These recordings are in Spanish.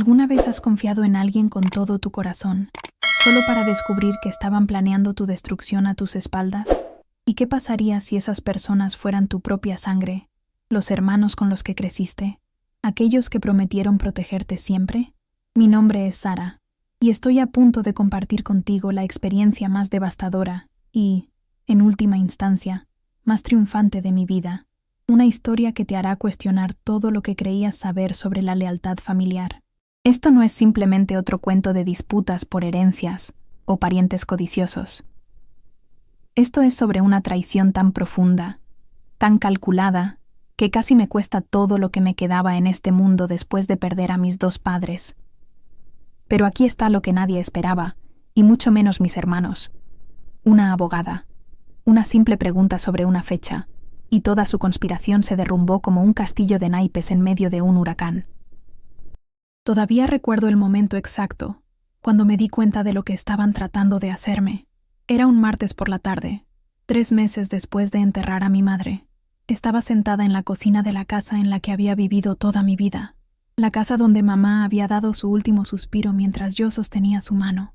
¿Alguna vez has confiado en alguien con todo tu corazón, solo para descubrir que estaban planeando tu destrucción a tus espaldas? ¿Y qué pasaría si esas personas fueran tu propia sangre, los hermanos con los que creciste, aquellos que prometieron protegerte siempre? Mi nombre es Sara, y estoy a punto de compartir contigo la experiencia más devastadora y, en última instancia, más triunfante de mi vida, una historia que te hará cuestionar todo lo que creías saber sobre la lealtad familiar. Esto no es simplemente otro cuento de disputas por herencias o parientes codiciosos. Esto es sobre una traición tan profunda, tan calculada, que casi me cuesta todo lo que me quedaba en este mundo después de perder a mis dos padres. Pero aquí está lo que nadie esperaba, y mucho menos mis hermanos. Una abogada, una simple pregunta sobre una fecha, y toda su conspiración se derrumbó como un castillo de naipes en medio de un huracán. Todavía recuerdo el momento exacto, cuando me di cuenta de lo que estaban tratando de hacerme. Era un martes por la tarde, 3 meses después de enterrar a mi madre. Estaba sentada en la cocina de la casa en la que había vivido toda mi vida, la casa donde mamá había dado su último suspiro mientras yo sostenía su mano.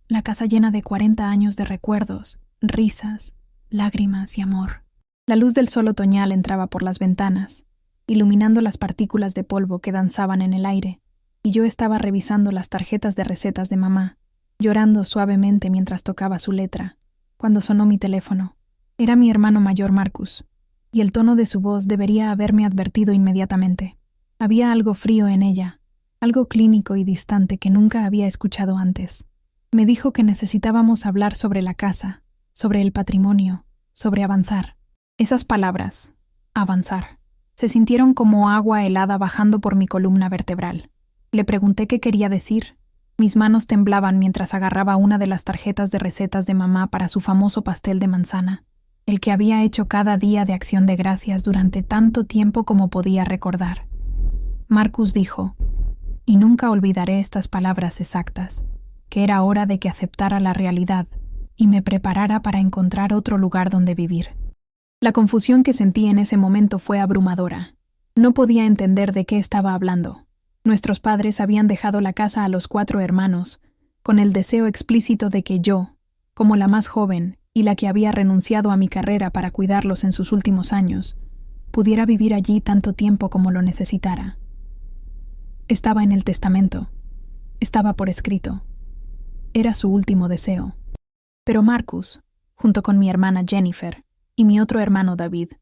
La casa llena de 40 años de recuerdos, risas, lágrimas y amor. La luz del sol otoñal entraba por las ventanas, iluminando las partículas de polvo que danzaban en el aire, y yo estaba revisando las tarjetas de recetas de mamá, llorando suavemente mientras tocaba su letra, cuando sonó mi teléfono. Era mi hermano mayor Marcus, y el tono de su voz debería haberme advertido inmediatamente. Había algo frío en ella, algo clínico y distante que nunca había escuchado antes. Me dijo que necesitábamos hablar sobre la casa, sobre el patrimonio, sobre avanzar. Esas palabras, avanzar, se sintieron como agua helada bajando por mi columna vertebral. Le pregunté qué quería decir. Mis manos temblaban mientras agarraba una de las tarjetas de recetas de mamá para su famoso pastel de manzana, el que había hecho cada día de acción de gracias durante tanto tiempo como podía recordar. Marcus dijo, y nunca olvidaré estas palabras exactas, que era hora de que aceptara la realidad y me preparara para encontrar otro lugar donde vivir. La confusión que sentí en ese momento fue abrumadora. No podía entender de qué estaba hablando. Nuestros padres habían dejado la casa a los 4 hermanos, con el deseo explícito de que yo, como la más joven y la que había renunciado a mi carrera para cuidarlos en sus últimos años, pudiera vivir allí tanto tiempo como lo necesitara. Estaba en el testamento. Estaba por escrito. Era su último deseo. Pero Marcus, junto con mi hermana Jennifer y mi otro hermano David,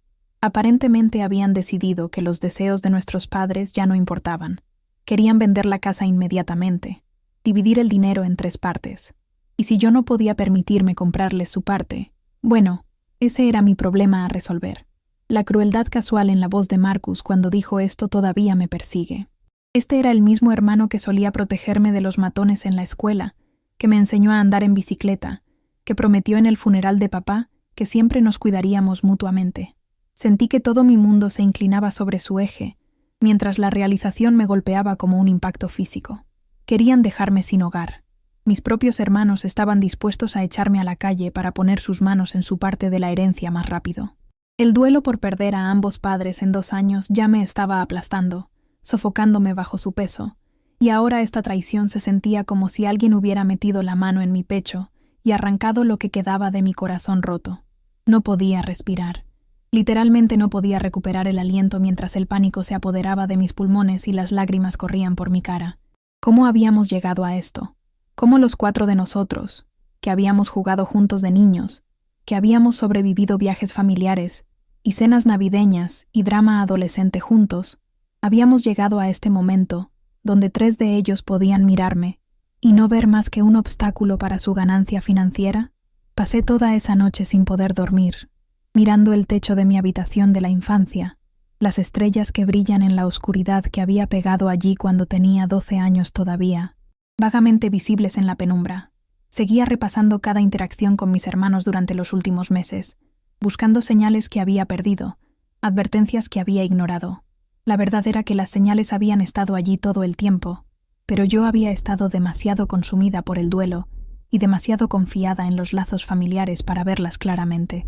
aparentemente habían decidido que los deseos de nuestros padres ya no importaban. Querían vender la casa inmediatamente, dividir el dinero en 3 partes. Y si yo no podía permitirme comprarles su parte, bueno, ese era mi problema a resolver. La crueldad casual en la voz de Marcus cuando dijo esto todavía me persigue. Este era el mismo hermano que solía protegerme de los matones en la escuela, que me enseñó a andar en bicicleta, que prometió en el funeral de papá que siempre nos cuidaríamos mutuamente. Sentí que todo mi mundo se inclinaba sobre su eje, mientras la realización me golpeaba como un impacto físico. Querían dejarme sin hogar. Mis propios hermanos estaban dispuestos a echarme a la calle para poner sus manos en su parte de la herencia más rápido. El duelo por perder a ambos padres en 2 años ya me estaba aplastando, sofocándome bajo su peso, y ahora esta traición se sentía como si alguien hubiera metido la mano en mi pecho y arrancado lo que quedaba de mi corazón roto. No podía respirar. Literalmente no podía recuperar el aliento mientras el pánico se apoderaba de mis pulmones y las lágrimas corrían por mi cara. ¿Cómo habíamos llegado a esto? ¿Cómo los 4 de nosotros, que habíamos jugado juntos de niños, que habíamos sobrevivido viajes familiares y cenas navideñas y drama adolescente juntos, habíamos llegado a este momento donde 3 de ellos podían mirarme y no ver más que un obstáculo para su ganancia financiera? Pasé toda esa noche sin poder dormir, mirando el techo de mi habitación de la infancia, las estrellas que brillan en la oscuridad que había pegado allí cuando tenía 12 años todavía, vagamente visibles en la penumbra. Seguía repasando cada interacción con mis hermanos durante los últimos meses, buscando señales que había perdido, advertencias que había ignorado. La verdad era que las señales habían estado allí todo el tiempo, pero yo había estado demasiado consumida por el duelo y demasiado confiada en los lazos familiares para verlas claramente.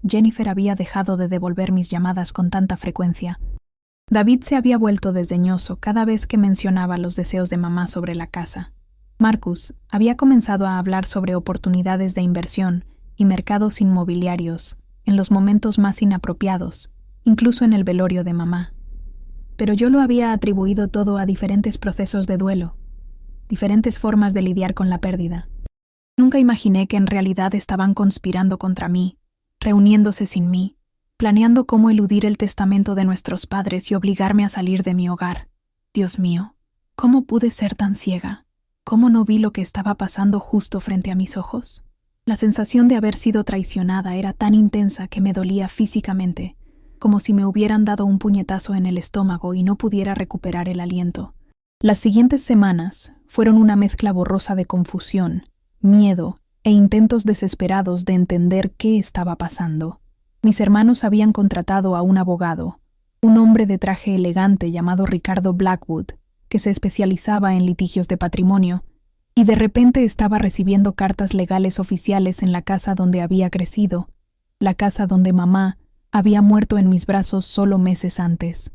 Jennifer había dejado de devolver mis llamadas con tanta frecuencia. David se había vuelto desdeñoso cada vez que mencionaba los deseos de mamá sobre la casa. Marcus había comenzado a hablar sobre oportunidades de inversión y mercados inmobiliarios en los momentos más inapropiados, incluso en el velorio de mamá. Pero yo lo había atribuido todo a diferentes procesos de duelo, diferentes formas de lidiar con la pérdida. Nunca imaginé que en realidad estaban conspirando contra mí, reuniéndose sin mí, planeando cómo eludir el testamento de nuestros padres y obligarme a salir de mi hogar. Dios mío, ¿cómo pude ser tan ciega? ¿Cómo no vi lo que estaba pasando justo frente a mis ojos? La sensación de haber sido traicionada era tan intensa que me dolía físicamente, como si me hubieran dado un puñetazo en el estómago y no pudiera recuperar el aliento. Las siguientes semanas fueron una mezcla borrosa de confusión, miedo e intentos desesperados de entender qué estaba pasando. Mis hermanos habían contratado a un abogado, un hombre de traje elegante llamado Ricardo Blackwood, que se especializaba en litigios de patrimonio, y de repente estaba recibiendo cartas legales oficiales en la casa donde había crecido, la casa donde mamá había muerto en mis brazos solo meses antes.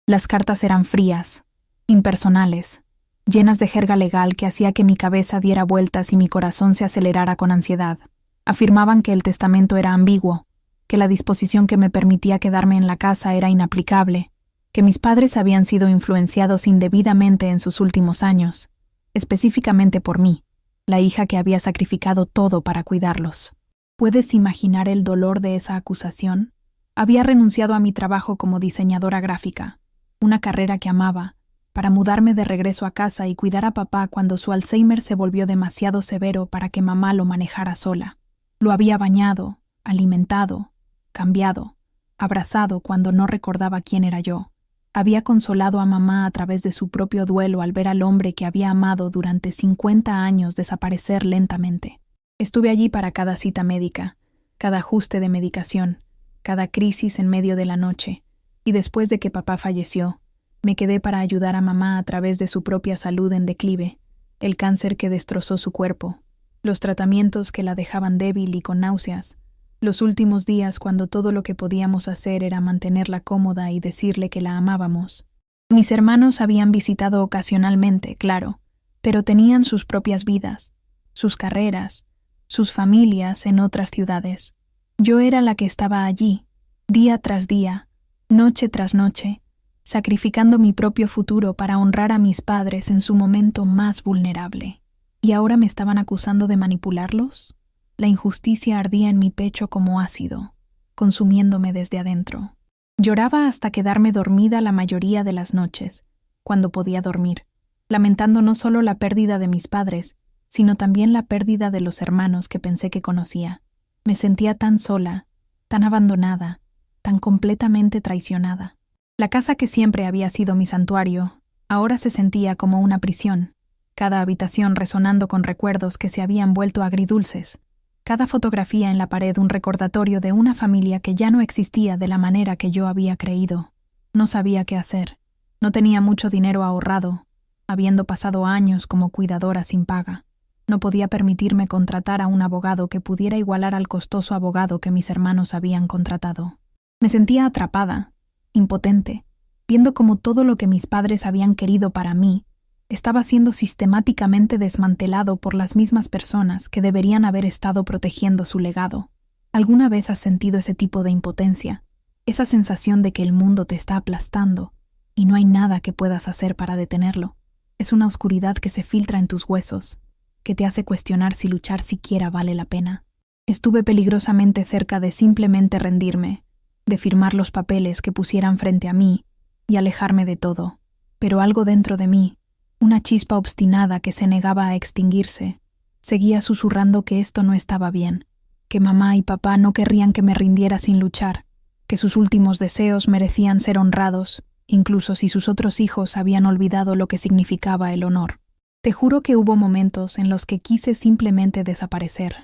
Las cartas eran frías, impersonales, llenas de jerga legal que hacía que mi cabeza diera vueltas y mi corazón se acelerara con ansiedad. Afirmaban que el testamento era ambiguo, que la disposición que me permitía quedarme en la casa era inaplicable, que mis padres habían sido influenciados indebidamente en sus últimos años, específicamente por mí, la hija que había sacrificado todo para cuidarlos. ¿Puedes imaginar el dolor de esa acusación? Había renunciado a mi trabajo como diseñadora gráfica, una carrera que amaba, para mudarme de regreso a casa y cuidar a papá cuando su Alzheimer se volvió demasiado severo para que mamá lo manejara sola. Lo había bañado, alimentado, cambiado, abrazado cuando no recordaba quién era yo. Había consolado a mamá a través de su propio duelo al ver al hombre que había amado durante 50 años desaparecer lentamente. Estuve allí para cada cita médica, cada ajuste de medicación, cada crisis en medio de la noche, y después de que papá falleció, me quedé para ayudar a mamá a través de su propia salud en declive, el cáncer que destrozó su cuerpo, los tratamientos que la dejaban débil y con náuseas, los últimos días cuando todo lo que podíamos hacer era mantenerla cómoda y decirle que la amábamos. Mis hermanos habían visitado ocasionalmente, claro, pero tenían sus propias vidas, sus carreras, sus familias en otras ciudades. Yo era la que estaba allí, día tras día, noche tras noche, sacrificando mi propio futuro para honrar a mis padres en su momento más vulnerable. ¿Y ahora me estaban acusando de manipularlos? La injusticia ardía en mi pecho como ácido, consumiéndome desde adentro. Lloraba hasta quedarme dormida la mayoría de las noches, cuando podía dormir, lamentando no solo la pérdida de mis padres, sino también la pérdida de los hermanos que pensé que conocía. Me sentía tan sola, tan abandonada, tan completamente traicionada. La casa que siempre había sido mi santuario, ahora se sentía como una prisión, cada habitación resonando con recuerdos que se habían vuelto agridulces. Cada fotografía en la pared un recordatorio de una familia que ya no existía de la manera que yo había creído. No sabía qué hacer. No tenía mucho dinero ahorrado, habiendo pasado años como cuidadora sin paga. No podía permitirme contratar a un abogado que pudiera igualar al costoso abogado que mis hermanos habían contratado. Me sentía atrapada, impotente, viendo cómo todo lo que mis padres habían querido para mí estaba siendo sistemáticamente desmantelado por las mismas personas que deberían haber estado protegiendo su legado. ¿Alguna vez has sentido ese tipo de impotencia? Esa sensación de que el mundo te está aplastando y no hay nada que puedas hacer para detenerlo. Es una oscuridad que se filtra en tus huesos, que te hace cuestionar si luchar siquiera vale la pena. Estuve peligrosamente cerca de simplemente rendirme, de firmar los papeles que pusieran frente a mí y alejarme de todo. Pero algo dentro de mí, una chispa obstinada que se negaba a extinguirse, seguía susurrando que esto no estaba bien, que mamá y papá no querrían que me rindiera sin luchar, que sus últimos deseos merecían ser honrados, incluso si sus otros hijos habían olvidado lo que significaba el honor. Te juro que hubo momentos en los que quise simplemente desaparecer.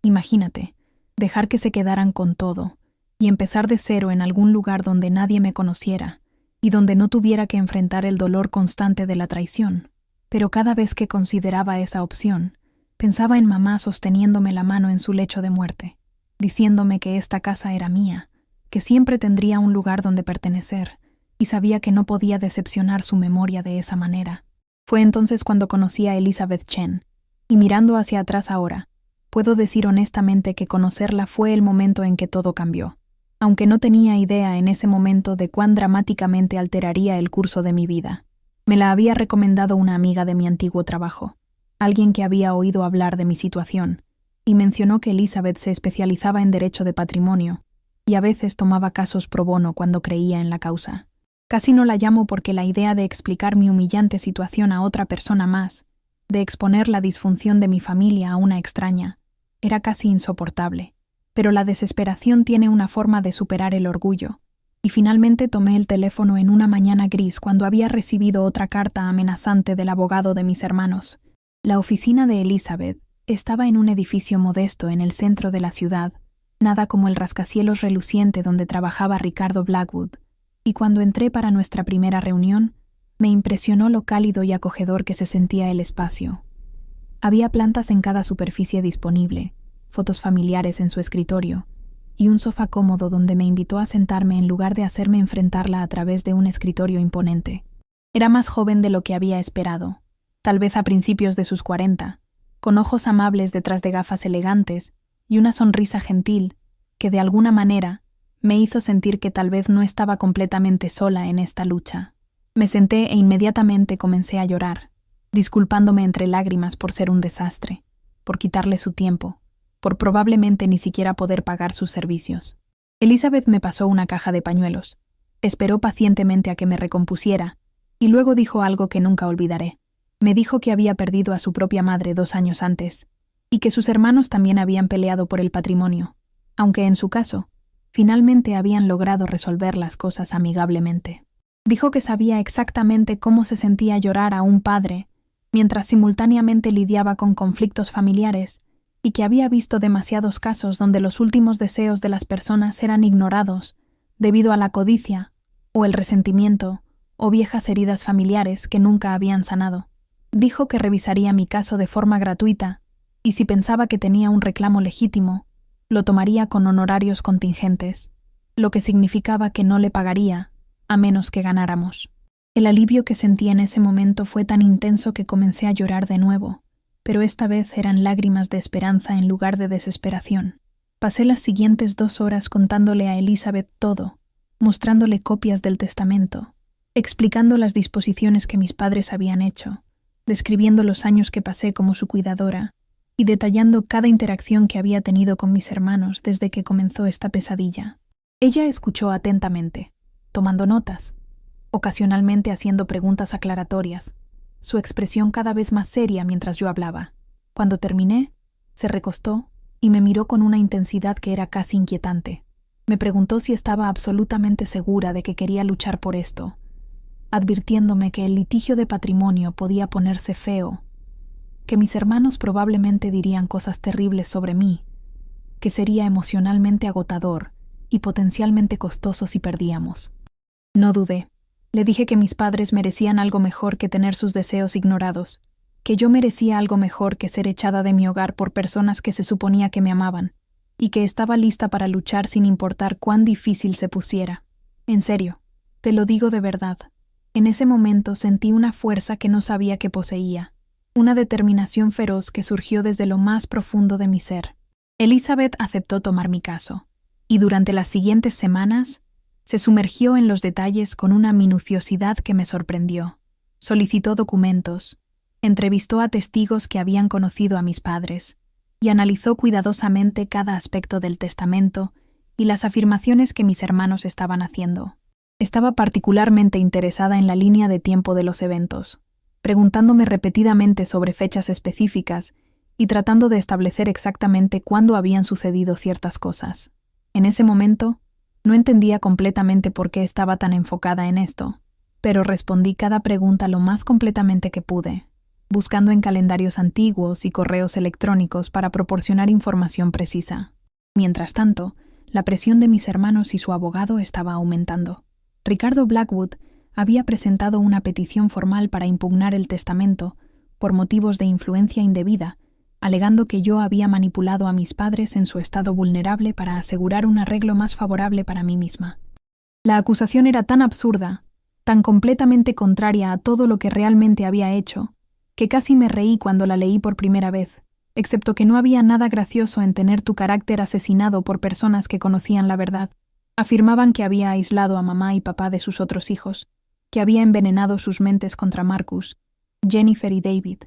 Imagínate, dejar que se quedaran con todo y empezar de cero en algún lugar donde nadie me conociera y donde no tuviera que enfrentar el dolor constante de la traición. Pero cada vez que consideraba esa opción, pensaba en mamá sosteniéndome la mano en su lecho de muerte, diciéndome que esta casa era mía, que siempre tendría un lugar donde pertenecer, y sabía que no podía decepcionar su memoria de esa manera. Fue entonces cuando conocí a Elizabeth Chen, y mirando hacia atrás ahora, puedo decir honestamente que conocerla fue el momento en que todo cambió, aunque no tenía idea en ese momento de cuán dramáticamente alteraría el curso de mi vida. Me la había recomendado una amiga de mi antiguo trabajo, alguien que había oído hablar de mi situación, y mencionó que Elizabeth se especializaba en derecho de patrimonio, y a veces tomaba casos pro bono cuando creía en la causa. Casi no la llamo porque la idea de explicar mi humillante situación a otra persona más, de exponer la disfunción de mi familia a una extraña, era casi insoportable. Pero la desesperación tiene una forma de superar el orgullo, y finalmente tomé el teléfono en una mañana gris cuando había recibido otra carta amenazante del abogado de mis hermanos. La oficina de Elizabeth estaba en un edificio modesto en el centro de la ciudad, nada como el rascacielos reluciente donde trabajaba Ricardo Blackwood, y cuando entré para nuestra primera reunión, me impresionó lo cálido y acogedor que se sentía el espacio. Había plantas en cada superficie disponible, fotos familiares en su escritorio, y un sofá cómodo donde me invitó a sentarme en lugar de hacerme enfrentarla a través de un escritorio imponente. Era más joven de lo que había esperado, tal vez a principios de sus 40, con ojos amables detrás de gafas elegantes y una sonrisa gentil que, de alguna manera, me hizo sentir que tal vez no estaba completamente sola en esta lucha. Me senté e inmediatamente comencé a llorar, disculpándome entre lágrimas por ser un desastre, por quitarle su tiempo, por probablemente ni siquiera poder pagar sus servicios. Elizabeth me pasó una caja de pañuelos, esperó pacientemente a que me recompusiera, y luego dijo algo que nunca olvidaré. Me dijo que había perdido a su propia madre 2 años antes, y que sus hermanos también habían peleado por el patrimonio, aunque en su caso, finalmente habían logrado resolver las cosas amigablemente. Dijo que sabía exactamente cómo se sentía llorar a un padre, mientras simultáneamente lidiaba con conflictos familiares, y que había visto demasiados casos donde los últimos deseos de las personas eran ignorados debido a la codicia, o el resentimiento, o viejas heridas familiares que nunca habían sanado. Dijo que revisaría mi caso de forma gratuita, y si pensaba que tenía un reclamo legítimo, lo tomaría con honorarios contingentes, lo que significaba que no le pagaría, a menos que ganáramos. El alivio que sentí en ese momento fue tan intenso que comencé a llorar de nuevo, pero esta vez eran lágrimas de esperanza en lugar de desesperación. Pasé las siguientes 2 horas contándole a Elizabeth todo, mostrándole copias del testamento, explicando las disposiciones que mis padres habían hecho, describiendo los años que pasé como su cuidadora, y detallando cada interacción que había tenido con mis hermanos desde que comenzó esta pesadilla. Ella escuchó atentamente, tomando notas, ocasionalmente haciendo preguntas aclaratorias, su expresión cada vez más seria mientras yo hablaba. Cuando terminé, se recostó y me miró con una intensidad que era casi inquietante. Me preguntó si estaba absolutamente segura de que quería luchar por esto, advirtiéndome que el litigio de patrimonio podía ponerse feo, que mis hermanos probablemente dirían cosas terribles sobre mí, que sería emocionalmente agotador y potencialmente costoso si perdíamos. No dudé. Le dije que mis padres merecían algo mejor que tener sus deseos ignorados, que yo merecía algo mejor que ser echada de mi hogar por personas que se suponía que me amaban, y que estaba lista para luchar sin importar cuán difícil se pusiera. En serio, te lo digo de verdad. En ese momento sentí una fuerza que no sabía que poseía, una determinación feroz que surgió desde lo más profundo de mi ser. Elizabeth aceptó tomar mi caso, y durante las siguientes semanas se sumergió en los detalles con una minuciosidad que me sorprendió. Solicitó documentos, entrevistó a testigos que habían conocido a mis padres, y analizó cuidadosamente cada aspecto del testamento y las afirmaciones que mis hermanos estaban haciendo. Estaba particularmente interesada en la línea de tiempo de los eventos, preguntándome repetidamente sobre fechas específicas y tratando de establecer exactamente cuándo habían sucedido ciertas cosas. En ese momento, no entendía completamente por qué estaba tan enfocada en esto, pero respondí cada pregunta lo más completamente que pude, buscando en calendarios antiguos y correos electrónicos para proporcionar información precisa. Mientras tanto, la presión de mis hermanos y su abogado estaba aumentando. Ricardo Blackwood había presentado una petición formal para impugnar el testamento por motivos de influencia indebida, alegando que yo había manipulado a mis padres en su estado vulnerable para asegurar un arreglo más favorable para mí misma. La acusación era tan absurda tan completamente contraria a todo lo que realmente había hecho, que casi me reí cuando la leí por primera vez, excepto que no había nada gracioso en tener tu carácter asesinado por personas que conocían la verdad. Afirmaban que había aislado a mamá y papá de sus otros hijos, que había envenenado sus mentes contra Marcus, Jennifer y David,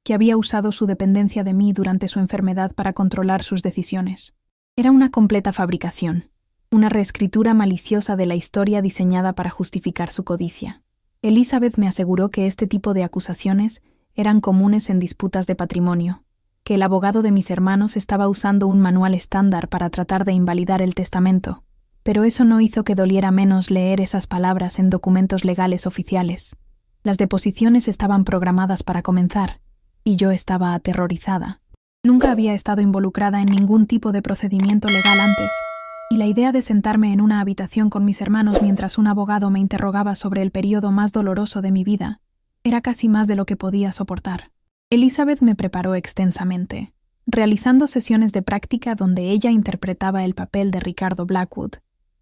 que había usado su dependencia de mí durante su enfermedad para controlar sus decisiones. Era una completa fabricación, una reescritura maliciosa de la historia diseñada para justificar su codicia. Elizabeth me aseguró que este tipo de acusaciones eran comunes en disputas de patrimonio, que el abogado de mis hermanos estaba usando un manual estándar para tratar de invalidar el testamento, pero eso no hizo que doliera menos leer esas palabras en documentos legales oficiales. Las deposiciones estaban programadas para comenzar, y yo estaba aterrorizada. Nunca había estado involucrada en ningún tipo de procedimiento legal antes, y la idea de sentarme en una habitación con mis hermanos mientras un abogado me interrogaba sobre el periodo más doloroso de mi vida era casi más de lo que podía soportar. Elizabeth me preparó extensamente, realizando sesiones de práctica donde ella interpretaba el papel de Ricardo Blackwood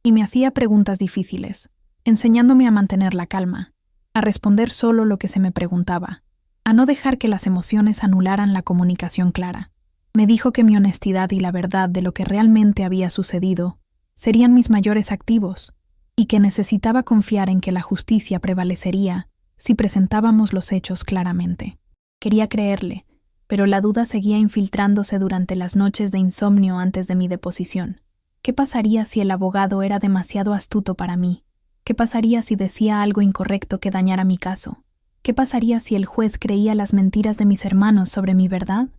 y me hacía preguntas difíciles, enseñándome a mantener la calma, a responder solo lo que se me preguntaba, a no dejar que las emociones anularan la comunicación clara. Me dijo que mi honestidad y la verdad de lo que realmente había sucedido serían mis mayores activos y que necesitaba confiar en que la justicia prevalecería si presentábamos los hechos claramente. Quería creerle, pero la duda seguía infiltrándose durante las noches de insomnio antes de mi deposición. ¿Qué pasaría si el abogado era demasiado astuto para mí? ¿Qué pasaría si decía algo incorrecto que dañara mi caso? ¿Qué pasaría si el juez creía las mentiras de mis hermanos sobre mi verdad?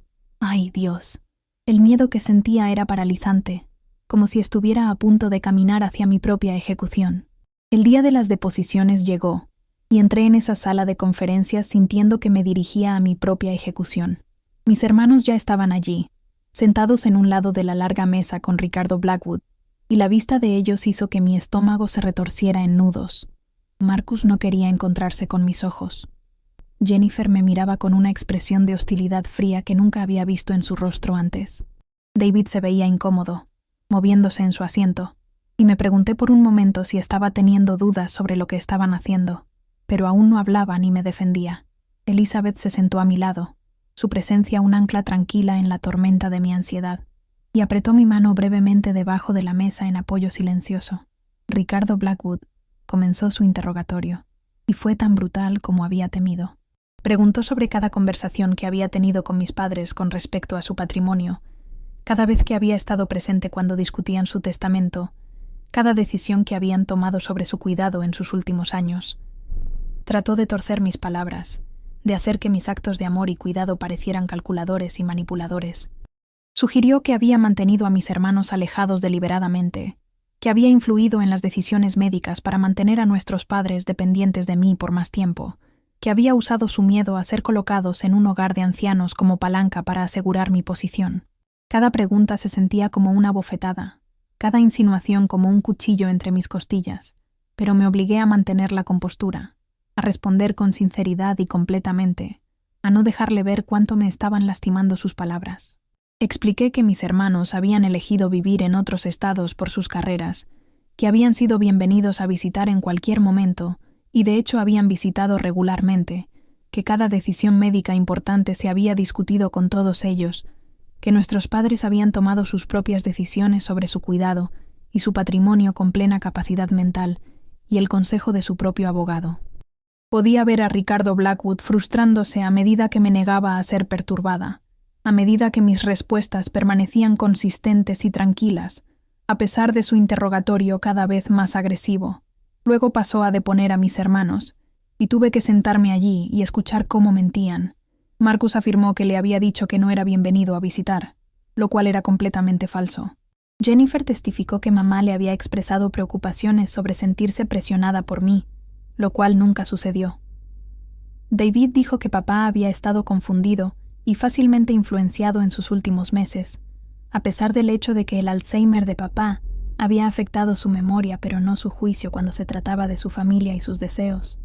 ¡Ay, Dios! El miedo que sentía era paralizante, como si estuviera a punto de caminar hacia mi propia ejecución. El día de las deposiciones llegó, y entré en esa sala de conferencias sintiendo que me dirigía a mi propia ejecución. Mis hermanos ya estaban allí, sentados en un lado de la larga mesa con Ricardo Blackwood, y la vista de ellos hizo que mi estómago se retorciera en nudos. Marcus no quería encontrarse con mis ojos. Jennifer me miraba con una expresión de hostilidad fría que nunca había visto en su rostro antes. David se veía incómodo, moviéndose en su asiento, y me pregunté por un momento si estaba teniendo dudas sobre lo que estaban haciendo, pero aún no hablaba ni me defendía. Elizabeth se sentó a mi lado, su presencia un ancla tranquila en la tormenta de mi ansiedad, y apretó mi mano brevemente debajo de la mesa en apoyo silencioso. Ricardo Blackwood comenzó su interrogatorio, y fue tan brutal como había temido. Preguntó sobre cada conversación que había tenido con mis padres con respecto a su patrimonio, cada vez que había estado presente cuando discutían su testamento, cada decisión que habían tomado sobre su cuidado en sus últimos años. Trató de torcer mis palabras, de hacer que mis actos de amor y cuidado parecieran calculadores y manipuladores. Sugirió que había mantenido a mis hermanos alejados deliberadamente, que había influido en las decisiones médicas para mantener a nuestros padres dependientes de mí por más tiempo, que había usado su miedo a ser colocados en un hogar de ancianos como palanca para asegurar mi posición. Cada pregunta se sentía como una bofetada, cada insinuación como un cuchillo entre mis costillas, pero me obligué a mantener la compostura, a responder con sinceridad y completamente, a no dejarle ver cuánto me estaban lastimando sus palabras. Expliqué que mis hermanos habían elegido vivir en otros estados por sus carreras, que habían sido bienvenidos a visitar en cualquier momento y de hecho habían visitado regularmente, que cada decisión médica importante se había discutido con todos ellos, que nuestros padres habían tomado sus propias decisiones sobre su cuidado y su patrimonio con plena capacidad mental y el consejo de su propio abogado. Podía ver a Ricardo Blackwood frustrándose a medida que me negaba a ser perturbada, a medida que mis respuestas permanecían consistentes y tranquilas, a pesar de su interrogatorio cada vez más agresivo. Luego pasó a deponer a mis hermanos, y tuve que sentarme allí y escuchar cómo mentían. Marcus afirmó que le había dicho que no era bienvenido a visitar, lo cual era completamente falso. Jennifer testificó que mamá le había expresado preocupaciones sobre sentirse presionada por mí, lo cual nunca sucedió. David dijo que papá había estado confundido y fácilmente influenciado en sus últimos meses, a pesar del hecho de que el Alzheimer de papá había afectado su memoria pero no su juicio cuando se trataba de su familia y sus deseos.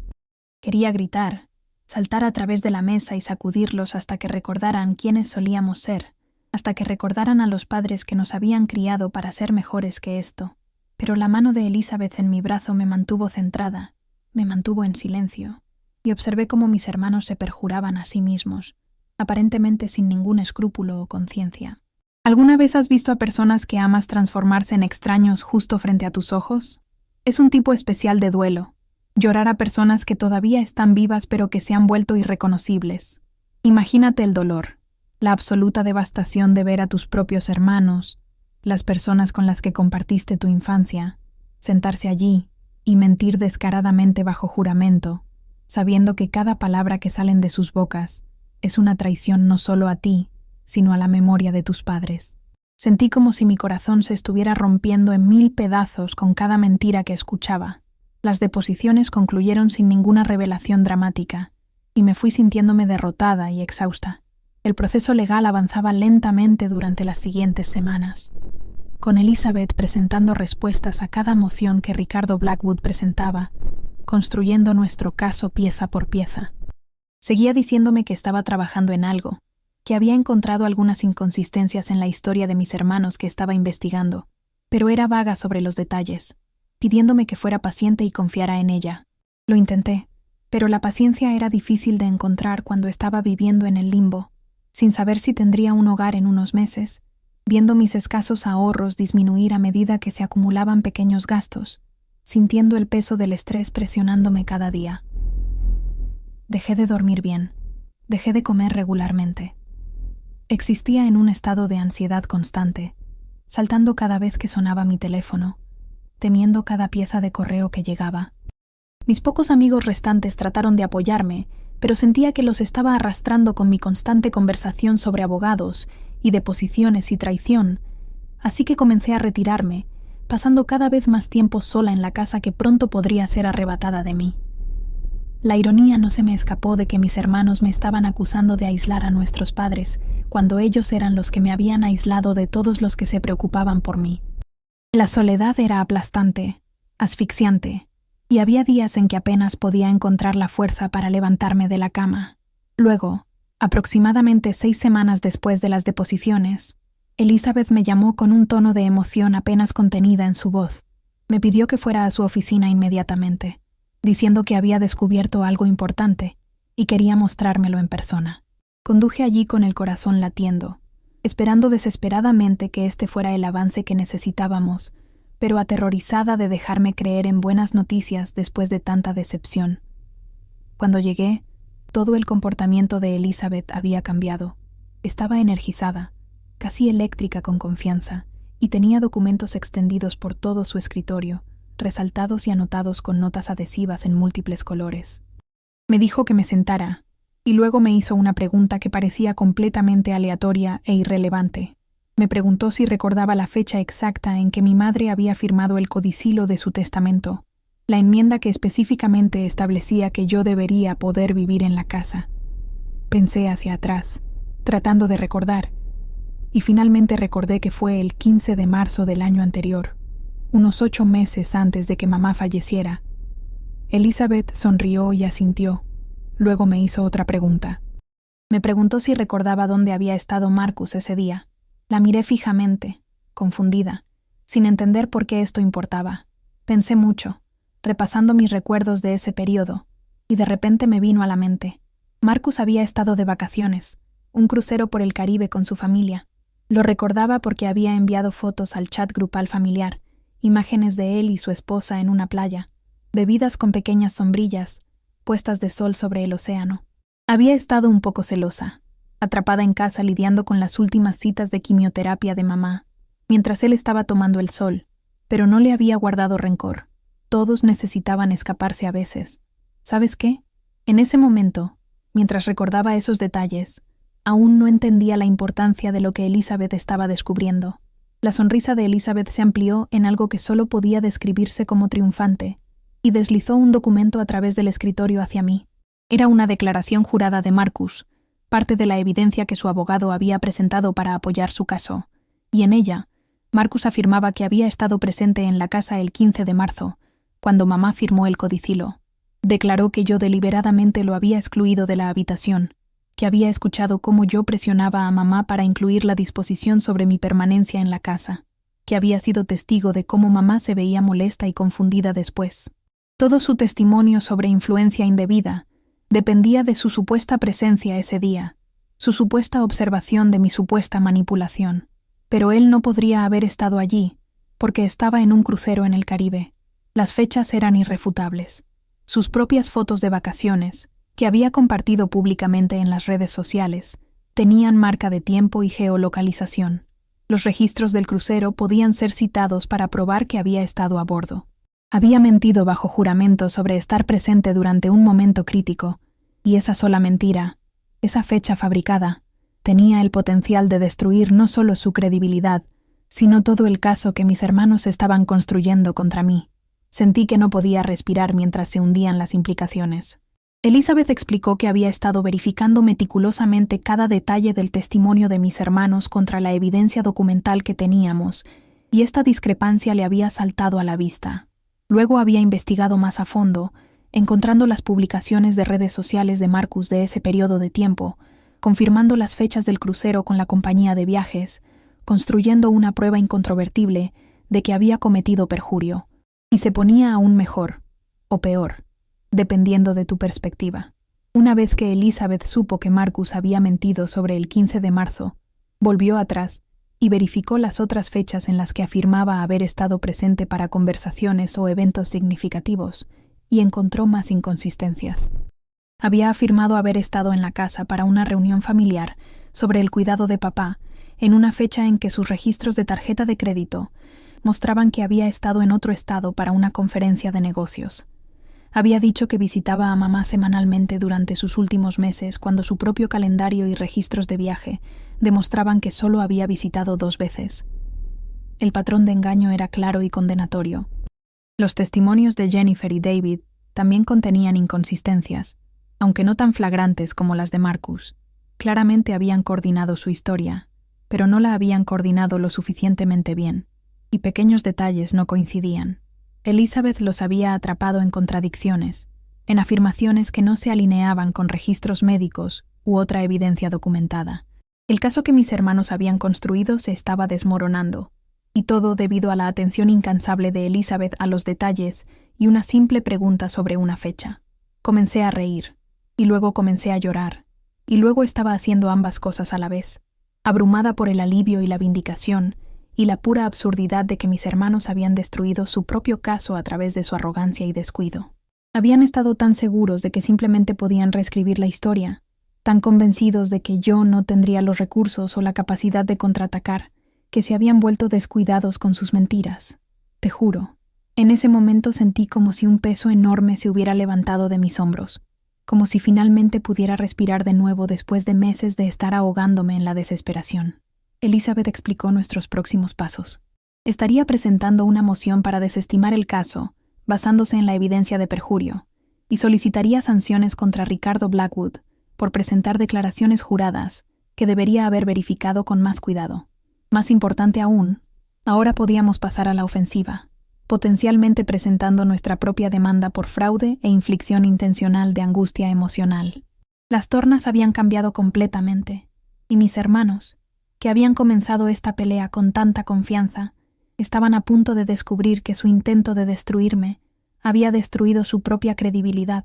Quería gritar, saltar a través de la mesa y sacudirlos hasta que recordaran quiénes solíamos ser, hasta que recordaran a los padres que nos habían criado para ser mejores que esto. Pero la mano de Elizabeth en mi brazo me mantuvo centrada, Me mantuvo en silencio y observé cómo mis hermanos se perjuraban a sí mismos, aparentemente sin ningún escrúpulo o conciencia. ¿Alguna vez has visto a personas que amas transformarse en extraños justo frente a tus ojos? Es un tipo especial de duelo. Llorar a personas que todavía están vivas pero que se han vuelto irreconocibles. Imagínate el dolor, la absoluta devastación de ver a tus propios hermanos, las personas con las que compartiste tu infancia, sentarse allí y mentir descaradamente bajo juramento, sabiendo que cada palabra que salen de sus bocas es una traición no solo a ti, sino a la memoria de tus padres. Sentí como si mi corazón se estuviera rompiendo en 1000 pedazos con cada mentira que escuchaba. Las deposiciones concluyeron sin ninguna revelación dramática, y me fui sintiéndome derrotada y exhausta. El proceso legal avanzaba lentamente durante las siguientes semanas, con Elizabeth presentando respuestas a cada moción que Ricardo Blackwood presentaba, construyendo nuestro caso pieza por pieza. Seguía diciéndome que estaba trabajando en algo, que había encontrado algunas inconsistencias en la historia de mis hermanos que estaba investigando, pero era vaga sobre los detalles, pidiéndome que fuera paciente y confiara en ella. Lo intenté, pero la paciencia era difícil de encontrar cuando estaba viviendo en el limbo, sin saber si tendría un hogar en unos meses, viendo mis escasos ahorros disminuir a medida que se acumulaban pequeños gastos, sintiendo el peso del estrés presionándome cada día. Dejé de dormir bien, dejé de comer regularmente. Existía en un estado de ansiedad constante, saltando cada vez que sonaba mi teléfono, temiendo cada pieza de correo que llegaba. Mis pocos amigos restantes trataron de apoyarme, pero sentía que los estaba arrastrando con mi constante conversación sobre abogados y deposiciones y traición, así que comencé a retirarme, pasando cada vez más tiempo sola en la casa que pronto podría ser arrebatada de mí. La ironía no se me escapó de que mis hermanos me estaban acusando de aislar a nuestros padres, cuando ellos eran los que me habían aislado de todos los que se preocupaban por mí. La soledad era aplastante, asfixiante, y había días en que apenas podía encontrar la fuerza para levantarme de la cama. Luego, aproximadamente 6 semanas después de las deposiciones, Elizabeth me llamó con un tono de emoción apenas contenida en su voz. Me pidió que fuera a su oficina inmediatamente, diciendo que había descubierto algo importante y quería mostrármelo en persona. Conduje allí con el corazón latiendo, esperando desesperadamente que este fuera el avance que necesitábamos, pero aterrorizada de dejarme creer en buenas noticias después de tanta decepción. Cuando llegué, todo el comportamiento de Elizabeth había cambiado. Estaba energizada, casi eléctrica con confianza, y tenía documentos extendidos por todo su escritorio, resaltados y anotados con notas adhesivas en múltiples colores. Me dijo que me sentara, y luego me hizo una pregunta que parecía completamente aleatoria e irrelevante. Me preguntó si recordaba la fecha exacta en que mi madre había firmado el codicilo de su testamento, la enmienda que específicamente establecía que yo debería poder vivir en la casa. Pensé hacia atrás, tratando de recordar, y finalmente recordé que fue el 15 de marzo del año anterior, unos 8 meses antes de que mamá falleciera. Elizabeth sonrió y asintió. Luego me hizo otra pregunta. Me preguntó si recordaba dónde había estado Marcus ese día. La miré fijamente, confundida, sin entender por qué esto importaba. Pensé mucho, repasando mis recuerdos de ese periodo, y de repente me vino a la mente. Marcus había estado de vacaciones, un crucero por el Caribe con su familia. Lo recordaba porque había enviado fotos al chat grupal familiar, imágenes de él y su esposa en una playa, bebidas con pequeñas sombrillas, puestas de sol sobre el océano. Había estado un poco celosa, atrapada en casa lidiando con las últimas citas de quimioterapia de mamá, mientras él estaba tomando el sol, pero no le había guardado rencor. Todos necesitaban escaparse a veces. ¿Sabes qué? En ese momento, mientras recordaba esos detalles, aún no entendía la importancia de lo que Elizabeth estaba descubriendo. La sonrisa de Elizabeth se amplió en algo que solo podía describirse como triunfante, y deslizó un documento a través del escritorio hacia mí. Era una declaración jurada de Marcus, parte de la evidencia que su abogado había presentado para apoyar su caso, y en ella, Marcus afirmaba que había estado presente en la casa el 15 de marzo, cuando mamá firmó el codicilo. Declaró que yo deliberadamente lo había excluido de la habitación, que había escuchado cómo yo presionaba a mamá para incluir la disposición sobre mi permanencia en la casa, que había sido testigo de cómo mamá se veía molesta y confundida después. Todo su testimonio sobre influencia indebida dependía de su supuesta presencia ese día, su supuesta observación de mi supuesta manipulación. Pero él no podría haber estado allí, porque estaba en un crucero en el Caribe. Las fechas eran irrefutables. Sus propias fotos de vacaciones, que había compartido públicamente en las redes sociales, tenían marca de tiempo y geolocalización. Los registros del crucero podían ser citados para probar que había estado a bordo. Había mentido bajo juramento sobre estar presente durante un momento crítico, y esa sola mentira, esa fecha fabricada, tenía el potencial de destruir no solo su credibilidad, sino todo el caso que mis hermanos estaban construyendo contra mí. Sentí que no podía respirar mientras se hundían las implicaciones. Elizabeth explicó que había estado verificando meticulosamente cada detalle del testimonio de mis hermanos contra la evidencia documental que teníamos, y esta discrepancia le había saltado a la vista. Luego había investigado más a fondo, encontrando las publicaciones de redes sociales de Marcus de ese periodo de tiempo, confirmando las fechas del crucero con la compañía de viajes, construyendo una prueba incontrovertible de que había cometido perjurio. Y se ponía aún mejor, o peor, dependiendo de tu perspectiva. Una vez que Elizabeth supo que Marcus había mentido sobre el 15 de marzo, volvió atrás y verificó las otras fechas en las que afirmaba haber estado presente para conversaciones o eventos significativos, y encontró más inconsistencias. Había afirmado haber estado en la casa para una reunión familiar sobre el cuidado de papá, en una fecha en que sus registros de tarjeta de crédito mostraban que había estado en otro estado para una conferencia de negocios. Había dicho que visitaba a mamá semanalmente durante sus últimos meses, cuando su propio calendario y registros de viaje demostraban que solo había visitado 2 veces. El patrón de engaño era claro y condenatorio. Los testimonios de Jennifer y David también contenían inconsistencias, aunque no tan flagrantes como las de Marcus. Claramente habían coordinado su historia, pero no la habían coordinado lo suficientemente bien, y pequeños detalles no coincidían. Elizabeth los había atrapado en contradicciones, en afirmaciones que no se alineaban con registros médicos u otra evidencia documentada. El caso que mis hermanos habían construido se estaba desmoronando, y todo debido a la atención incansable de Elizabeth a los detalles y una simple pregunta sobre una fecha. Comencé a reír, y luego comencé a llorar, y luego estaba haciendo ambas cosas a la vez, abrumada por el alivio y la vindicación, y la pura absurdidad de que mis hermanos habían destruido su propio caso a través de su arrogancia y descuido. Habían estado tan seguros de que simplemente podían reescribir la historia, tan convencidos de que yo no tendría los recursos o la capacidad de contraatacar, que se habían vuelto descuidados con sus mentiras. Te juro, en ese momento sentí como si un peso enorme se hubiera levantado de mis hombros, como si finalmente pudiera respirar de nuevo después de meses de estar ahogándome en la desesperación. Elizabeth explicó nuestros próximos pasos. Estaría presentando una moción para desestimar el caso, basándose en la evidencia de perjurio, y solicitaría sanciones contra Ricardo Blackwood por presentar declaraciones juradas que debería haber verificado con más cuidado. Más importante aún, ahora podíamos pasar a la ofensiva, potencialmente presentando nuestra propia demanda por fraude e inflicción intencional de angustia emocional. Las tornas habían cambiado completamente, y mis hermanos, que habían comenzado esta pelea con tanta confianza, estaban a punto de descubrir que su intento de destruirme había destruido su propia credibilidad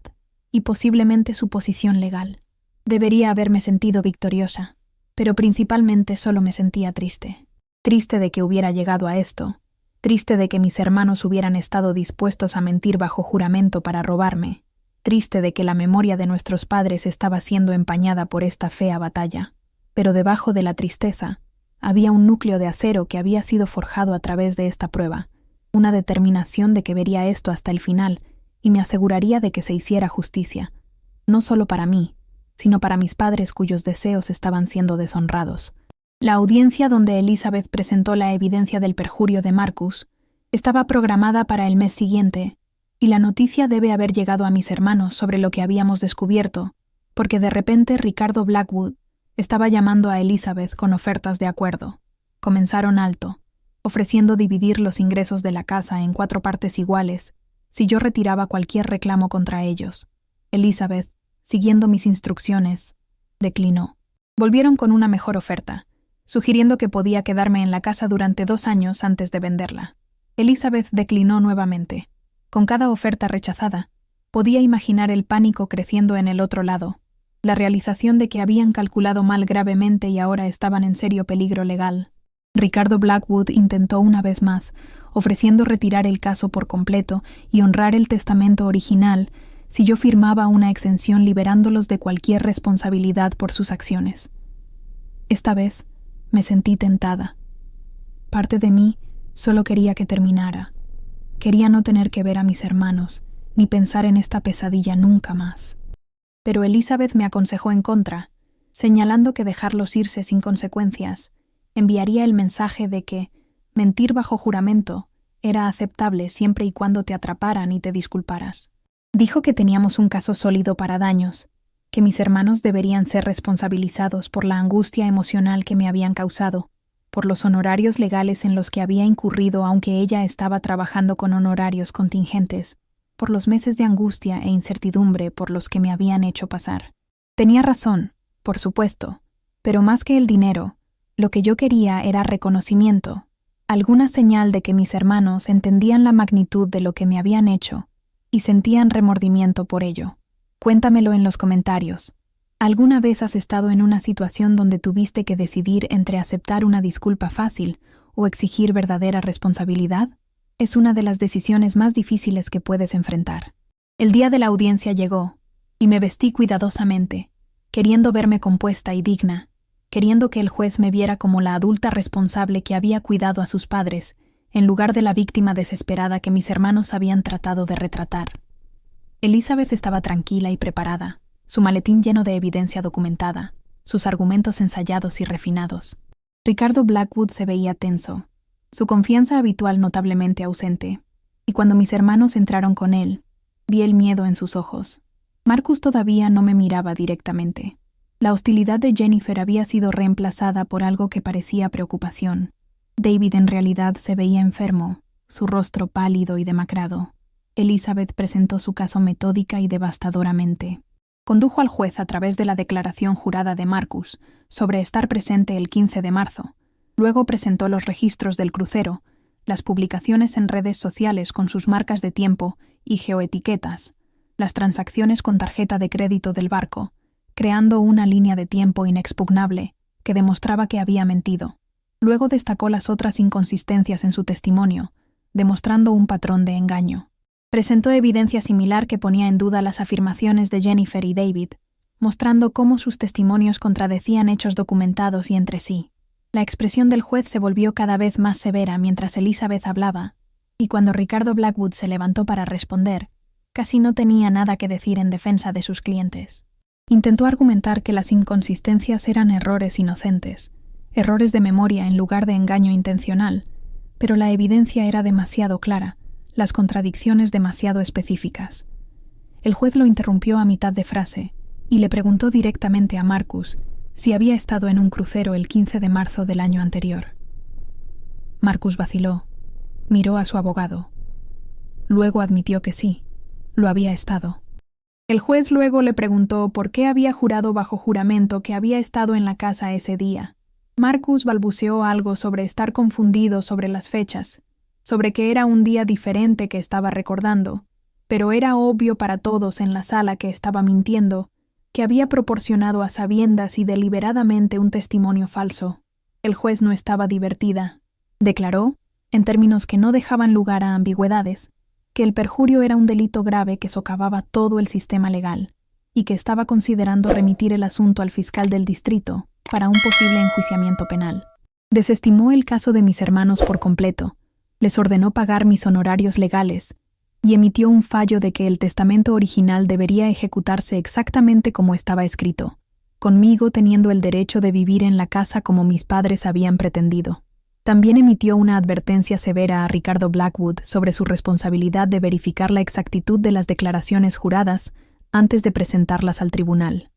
y posiblemente su posición legal. Debería haberme sentido victoriosa, pero principalmente solo me sentía triste. Triste de que hubiera llegado a esto, triste de que mis hermanos hubieran estado dispuestos a mentir bajo juramento para robarme, triste de que la memoria de nuestros padres estaba siendo empañada por esta fea batalla. Pero debajo de la tristeza había un núcleo de acero que había sido forjado a través de esta prueba, una determinación de que vería esto hasta el final y me aseguraría de que se hiciera justicia, no solo para mí, sino para mis padres cuyos deseos estaban siendo deshonrados. La audiencia donde Elizabeth presentó la evidencia del perjurio de Marcus estaba programada para el mes siguiente, y la noticia debe haber llegado a mis hermanos sobre lo que habíamos descubierto, porque de repente Ricardo Blackwood estaba llamando a Elizabeth con ofertas de acuerdo. Comenzaron alto, ofreciendo dividir los ingresos de la casa en 4 partes iguales si yo retiraba cualquier reclamo contra ellos. Elizabeth, siguiendo mis instrucciones, declinó. Volvieron con una mejor oferta, sugiriendo que podía quedarme en la casa durante 2 años antes de venderla. Elizabeth declinó nuevamente, Con cada oferta rechazada, podía imaginar el pánico creciendo en el otro lado, la realización de que habían calculado mal gravemente y ahora estaban en serio peligro legal. Ricardo Blackwood intentó una vez más, ofreciendo retirar el caso por completo y honrar el testamento original si yo firmaba una exención liberándolos de cualquier responsabilidad por sus acciones. Esta vez me sentí tentada. Parte de mí solo quería que terminara. Quería no tener que ver a mis hermanos, ni pensar en esta pesadilla nunca más. Pero Elizabeth me aconsejó en contra, señalando que dejarlos irse sin consecuencias enviaría el mensaje de que mentir bajo juramento era aceptable siempre y cuando te atraparan y te disculparas. Dijo que teníamos un caso sólido para daños, que mis hermanos deberían ser responsabilizados por la angustia emocional que me habían causado, por los honorarios legales en los que había incurrido aunque ella estaba trabajando con honorarios contingentes, por los meses de angustia e incertidumbre por los que me habían hecho pasar. Tenía razón, por supuesto, pero más que el dinero, lo que yo quería era reconocimiento, alguna señal de que mis hermanos entendían la magnitud de lo que me habían hecho y sentían remordimiento por ello. Cuéntamelo en los comentarios. ¿Alguna vez has estado en una situación donde tuviste que decidir entre aceptar una disculpa fácil o exigir verdadera responsabilidad? Es una de las decisiones más difíciles que puedes enfrentar. El día de la audiencia llegó, y me vestí cuidadosamente, queriendo verme compuesta y digna, queriendo que el juez me viera como la adulta responsable que había cuidado a sus padres, en lugar de la víctima desesperada que mis hermanos habían tratado de retratar. Elizabeth estaba tranquila y preparada, su maletín lleno de evidencia documentada, sus argumentos ensayados y refinados. Ricardo Blackwood se veía tenso, su confianza habitual notablemente ausente, y cuando mis hermanos entraron con él, vi el miedo en sus ojos. Marcus todavía no me miraba directamente. La hostilidad de Jennifer había sido reemplazada por algo que parecía preocupación. David en realidad se veía enfermo, su rostro pálido y demacrado. Elizabeth presentó su caso metódica y devastadoramente. Condujo al juez a través de la declaración jurada de Marcus sobre estar presente el 15 de marzo. Luego presentó los registros del crucero, las publicaciones en redes sociales con sus marcas de tiempo y geoetiquetas, las transacciones con tarjeta de crédito del barco, creando una línea de tiempo inexpugnable que demostraba que había mentido. Luego destacó las otras inconsistencias en su testimonio, demostrando un patrón de engaño. Presentó evidencia similar que ponía en duda las afirmaciones de Jennifer y David, mostrando cómo sus testimonios contradecían hechos documentados y entre sí. La expresión del juez se volvió cada vez más severa mientras Elizabeth hablaba, y cuando Ricardo Blackwood se levantó para responder, casi no tenía nada que decir en defensa de sus clientes. Intentó argumentar que las inconsistencias eran errores inocentes, errores de memoria en lugar de engaño intencional, pero la evidencia era demasiado clara, las contradicciones demasiado específicas. El juez lo interrumpió a mitad de frase y le preguntó directamente a Marcus si había estado en un crucero el 15 de marzo del año anterior. Marcus vaciló, miró a su abogado. Luego admitió que sí, lo había estado. El juez luego le preguntó por qué había jurado bajo juramento que había estado en la casa ese día. Marcus balbuceó algo sobre estar confundido sobre las fechas, sobre que era un día diferente que estaba recordando, pero era obvio para todos en la sala que estaba mintiendo, que había proporcionado a sabiendas y deliberadamente un testimonio falso. El juez no estaba divertida. Declaró, en términos que no dejaban lugar a ambigüedades, que el perjurio era un delito grave que socavaba todo el sistema legal y que estaba considerando remitir el asunto al fiscal del distrito para un posible enjuiciamiento penal. Desestimó el caso de mis hermanos por completo, les ordenó pagar mis honorarios legales y emitió un fallo de que el testamento original debería ejecutarse exactamente como estaba escrito, conmigo teniendo el derecho de vivir en la casa como mis padres habían pretendido. También emitió una advertencia severa a Ricardo Blackwood sobre su responsabilidad de verificar la exactitud de las declaraciones juradas antes de presentarlas al tribunal.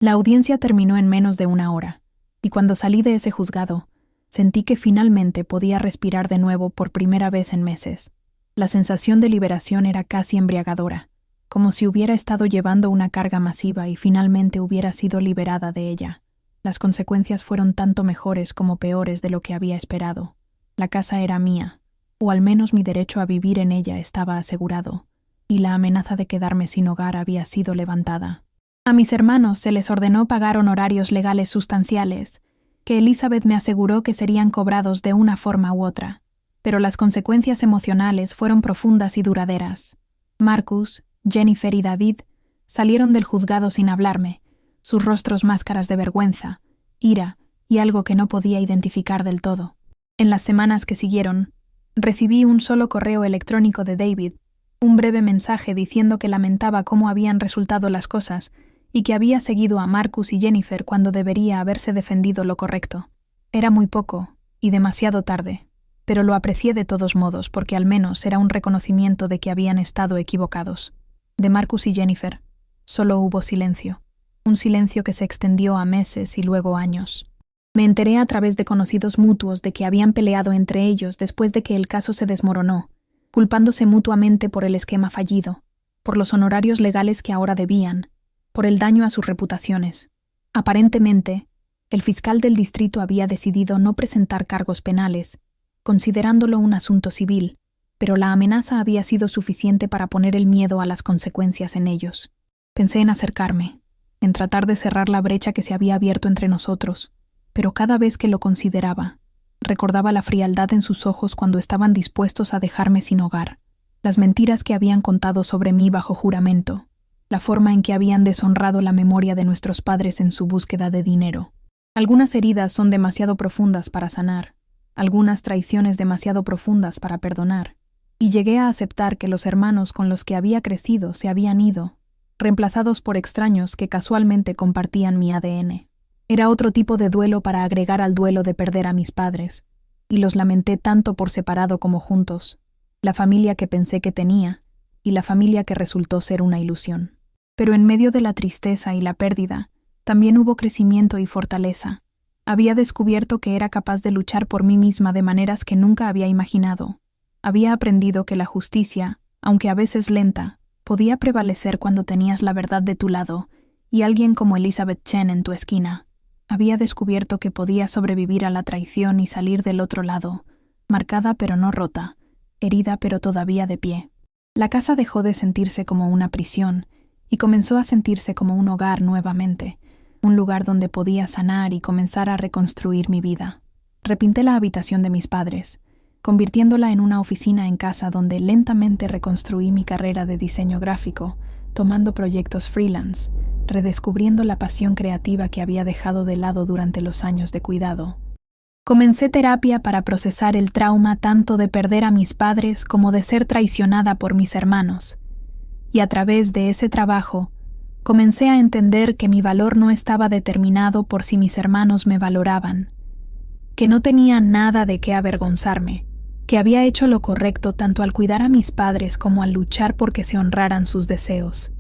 La audiencia terminó en menos de una hora, y cuando salí de ese juzgado, sentí que finalmente podía respirar de nuevo por primera vez en meses. La sensación de liberación era casi embriagadora, como si hubiera estado llevando una carga masiva y finalmente hubiera sido liberada de ella. Las consecuencias fueron tanto mejores como peores de lo que había esperado. La casa era mía, o al menos mi derecho a vivir en ella estaba asegurado, y la amenaza de quedarme sin hogar había sido levantada. A mis hermanos se les ordenó pagar honorarios legales sustanciales, que Elizabeth me aseguró que serían cobrados de una forma u otra, pero las consecuencias emocionales fueron profundas y duraderas. Marcus, Jennifer y David salieron del juzgado sin hablarme, sus rostros máscaras de vergüenza, ira y algo que no podía identificar del todo. En las semanas que siguieron, recibí un solo correo electrónico de David, un breve mensaje diciendo que lamentaba cómo habían resultado las cosas y que había seguido a Marcus y Jennifer cuando debería haberse defendido lo correcto. Era muy poco y demasiado tarde, pero lo aprecié de todos modos porque al menos era un reconocimiento de que habían estado equivocados. De Marcus y Jennifer, solo hubo silencio, un silencio que se extendió a meses y luego años. Me enteré a través de conocidos mutuos de que habían peleado entre ellos después de que el caso se desmoronó, culpándose mutuamente por el esquema fallido, por los honorarios legales que ahora debían, por el daño a sus reputaciones. Aparentemente, el fiscal del distrito había decidido no presentar cargos penales, considerándolo un asunto civil, pero la amenaza había sido suficiente para poner el miedo a las consecuencias en ellos. Pensé en acercarme, en tratar de cerrar la brecha que se había abierto entre nosotros, pero cada vez que lo consideraba, recordaba la frialdad en sus ojos cuando estaban dispuestos a dejarme sin hogar, las mentiras que habían contado sobre mí bajo juramento, la forma en que habían deshonrado la memoria de nuestros padres en su búsqueda de dinero. Algunas heridas son demasiado profundas para sanar, algunas traiciones demasiado profundas para perdonar, y llegué a aceptar que los hermanos con los que había crecido se habían ido, reemplazados por extraños que casualmente compartían mi ADN. Era otro tipo de duelo para agregar al duelo de perder a mis padres, y los lamenté tanto por separado como juntos, la familia que pensé que tenía y la familia que resultó ser una ilusión. Pero en medio de la tristeza y la pérdida, también hubo crecimiento y fortaleza. Había descubierto que era capaz de luchar por mí misma de maneras que nunca había imaginado. Había aprendido que la justicia, aunque a veces lenta, podía prevalecer cuando tenías la verdad de tu lado y alguien como Elizabeth Chen en tu esquina. Había descubierto que podía sobrevivir a la traición y salir del otro lado, marcada pero no rota, herida pero todavía de pie. La casa dejó de sentirse como una prisión y comenzó a sentirse como un hogar nuevamente, un lugar donde podía sanar y comenzar a reconstruir mi vida. Repinté la habitación de mis padres, convirtiéndola en una oficina en casa donde lentamente reconstruí mi carrera de diseño gráfico, tomando proyectos freelance, redescubriendo la pasión creativa que había dejado de lado durante los años de cuidado. Comencé terapia para procesar el trauma tanto de perder a mis padres como de ser traicionada por mis hermanos. Y a través de ese trabajo, comencé a entender que mi valor no estaba determinado por si mis hermanos me valoraban, que no tenía nada de qué avergonzarme, que había hecho lo correcto tanto al cuidar a mis padres como al luchar por que se honraran sus deseos.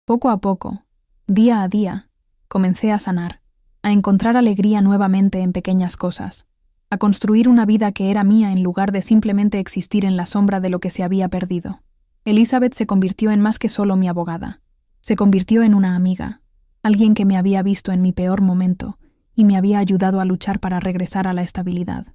Poco a poco, día a día, comencé a sanar, a encontrar alegría nuevamente en pequeñas cosas, a construir una vida que era mía en lugar de simplemente existir en la sombra de lo que se había perdido. Elizabeth se convirtió en más que solo mi abogada. Se convirtió en una amiga, alguien que me había visto en mi peor momento y me había ayudado a luchar para regresar a la estabilidad.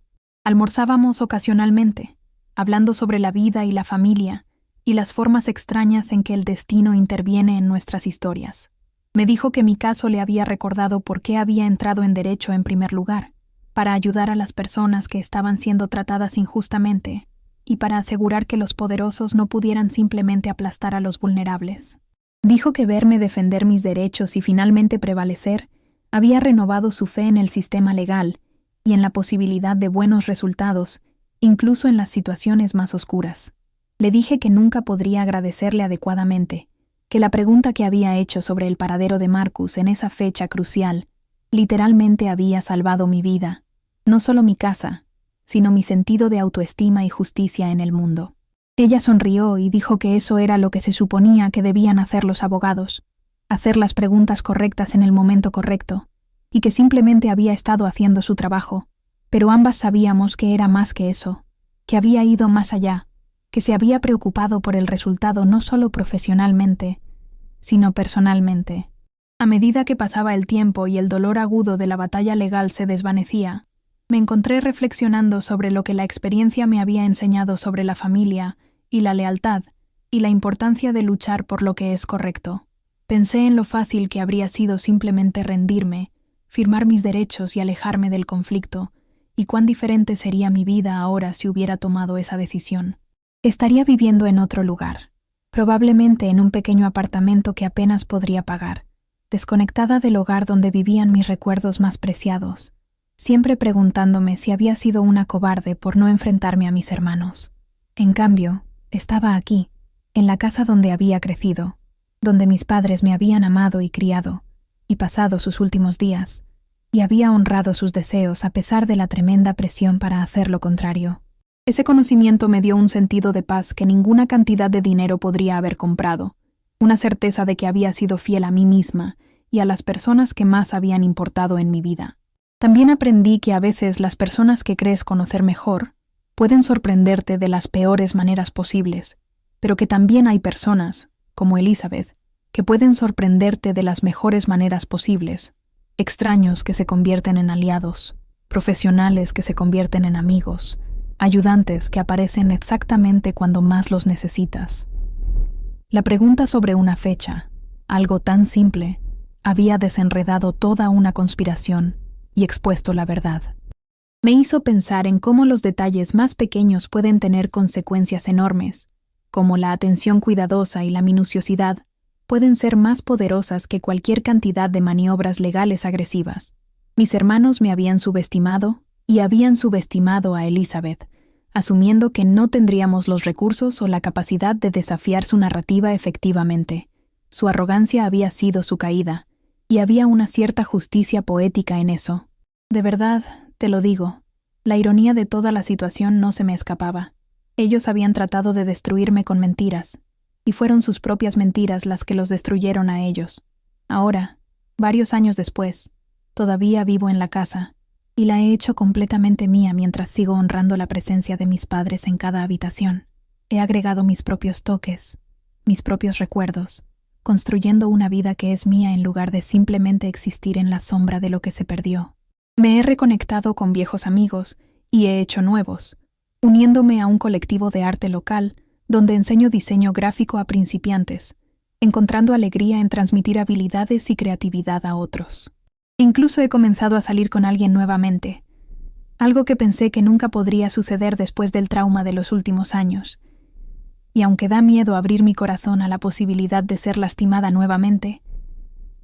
Almorzábamos ocasionalmente, hablando sobre la vida y la familia y las formas extrañas en que el destino interviene en nuestras historias. Me dijo que mi caso le había recordado por qué había entrado en derecho en primer lugar, para ayudar a las personas que estaban siendo tratadas injustamente y para asegurar que los poderosos no pudieran simplemente aplastar a los vulnerables. Dijo que verme defender mis derechos y finalmente prevalecer había renovado su fe en el sistema legal y en la posibilidad de buenos resultados, incluso en las situaciones más oscuras. Le dije que nunca podría agradecerle adecuadamente, que la pregunta que había hecho sobre el paradero de Marcus en esa fecha crucial literalmente había salvado mi vida, no solo mi casa, sino mi sentido de autoestima y justicia en el mundo. Ella sonrió y dijo que eso era lo que se suponía que debían hacer los abogados, hacer las preguntas correctas en el momento correcto, y que simplemente había estado haciendo su trabajo, pero ambas sabíamos que era más que eso, que había ido más allá, que se había preocupado por el resultado no solo profesionalmente, sino personalmente. A medida que pasaba el tiempo y el dolor agudo de la batalla legal se desvanecía, Me encontré reflexionando sobre lo que la experiencia me había enseñado sobre la familia y la lealtad y la importancia de luchar por lo que es correcto. Pensé en lo fácil que habría sido simplemente rendirme, firmar mis derechos y alejarme del conflicto, y cuán diferente sería mi vida ahora si hubiera tomado esa decisión. Estaría viviendo en otro lugar, probablemente en un pequeño apartamento que apenas podría pagar, desconectada del hogar donde vivían mis recuerdos más preciados, siempre preguntándome si había sido una cobarde por no enfrentarme a mis hermanos. En cambio, estaba aquí, en la casa donde había crecido, donde mis padres me habían amado y criado, y pasado sus últimos días, y había honrado sus deseos a pesar de la tremenda presión para hacer lo contrario. Ese conocimiento me dio un sentido de paz que ninguna cantidad de dinero podría haber comprado, una certeza de que había sido fiel a mí misma y a las personas que más habían importado en mi vida. También aprendí que a veces las personas que crees conocer mejor pueden sorprenderte de las peores maneras posibles, pero que también hay personas, como Elizabeth, que pueden sorprenderte de las mejores maneras posibles, extraños que se convierten en aliados, profesionales que se convierten en amigos, ayudantes que aparecen exactamente cuando más los necesitas. La pregunta sobre una fecha, algo tan simple, había desenredado toda una conspiración y expuesto la verdad. Me hizo pensar en cómo los detalles más pequeños pueden tener consecuencias enormes, como la atención cuidadosa y la minuciosidad pueden ser más poderosas que cualquier cantidad de maniobras legales agresivas. Mis hermanos me habían subestimado y habían subestimado a Elizabeth, asumiendo que no tendríamos los recursos o la capacidad de desafiar su narrativa efectivamente. Su arrogancia había sido su caída, y había una cierta justicia poética en eso. De verdad, te lo digo, la ironía de toda la situación no se me escapaba. Ellos habían tratado de destruirme con mentiras, y fueron sus propias mentiras las que los destruyeron a ellos. Ahora, varios años después, todavía vivo en la casa, y la he hecho completamente mía mientras sigo honrando la presencia de mis padres en cada habitación. He agregado mis propios toques, mis propios recuerdos, construyendo una vida que es mía en lugar de simplemente existir en la sombra de lo que se perdió. Me he reconectado con viejos amigos y he hecho nuevos, uniéndome a un colectivo de arte local donde enseño diseño gráfico a principiantes, encontrando alegría en transmitir habilidades y creatividad a otros. Incluso he comenzado a salir con alguien nuevamente, algo que pensé que nunca podría suceder después del trauma de los últimos años. Y aunque da miedo abrir mi corazón a la posibilidad de ser lastimada nuevamente,